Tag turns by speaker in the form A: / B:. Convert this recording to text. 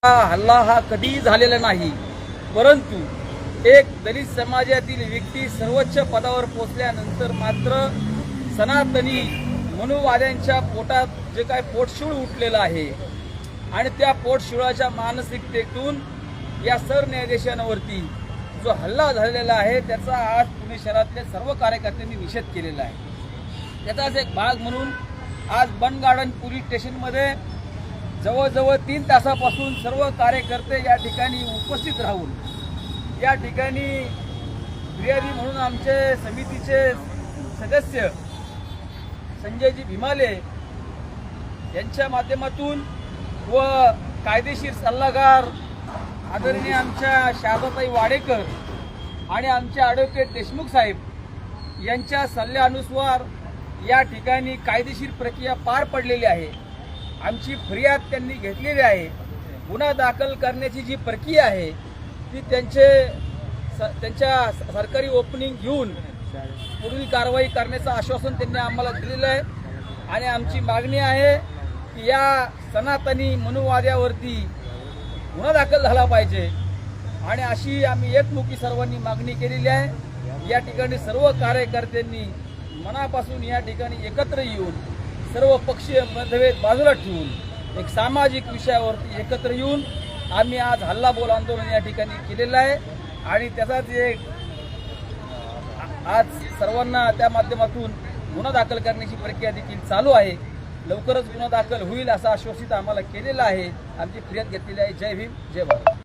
A: हल्ला हा कधीही झालेला नाही, परंतु एक दलित समाजातील व्यक्ती सर्वोच्च पदावर पोहोचल्यानंतर मात्र सनातनी मनुवाद्यांच्या पोटात जे काय पोटशूळ उठलेलं आहे आणि त्या पोटशुळाच्या मानसिकतेतून या सरन्यायाधीशांवरती जो हल्ला झालेला आहे त्याचा आज पुणे शहरातल्या सर्व कार्यकर्त्यांनी निषेध केलेला आहे। त्याचाच एक भाग म्हणून आज बन गार्डन पोलीस स्टेशनमध्ये जवळजवळ 3 तासापासून सर्व कार्यकर्ते या ठिकाणी उपस्थित राहून या ठिकाणी फिर्यादी म्हणून आमचे समितीचे सदस्य संजयजी भीमाले यांच्या माध्यमातून व कायदेशीर सल्लागार आदरणीय आमच्या शारदाताई वाडेकर आणि आमचे ॲडव्होकेट देशमुख साहेब यांच्या सल्ल्यानुसार या ठिकाणी कायदेशीर प्रक्रिया पार पडलेली आहे। आमची फरियाद त्यांनी घेतलेली आहे। गुन्हा दाखल करण्याची जी प्रक्रिया आहे ती त्यांच्या सरकारी ओपनिंग घेऊन पुढील कारवाई करण्याचं आश्वासन त्यांनी आम्हाला दिलेलं आहे आणि आमची मागणी आहे की या सनातनी मनुवाद्यावरती गुन्हा दाखल झाला पाहिजे आणि अशी आम्ही एकमुखी सर्वांनी मागणी केलेली आहे। या ठिकाणी सर्व कार्यकर्त्यांनी मनापासून या ठिकाणी एकत्र येऊन सर्व पक्षीय मतभेद बाजूला ठेवून एक सामाजिक विषयावरती एकत्र येऊन आम्ही आज हल्लाबोल आंदोलन या ठिकाणी केलेलं आहे आणि त्याचाच एक आज सर्वांना त्या माध्यमातून गुन्हा दाखल करण्याची प्रक्रिया देखील चालू आहे। लवकरच गुन्हा दाखल होईल असं आश्वासित आम्हाला केलेलं आहे। आमची फिर्याद घेतलेली आहे। जय भीम, जय भारत।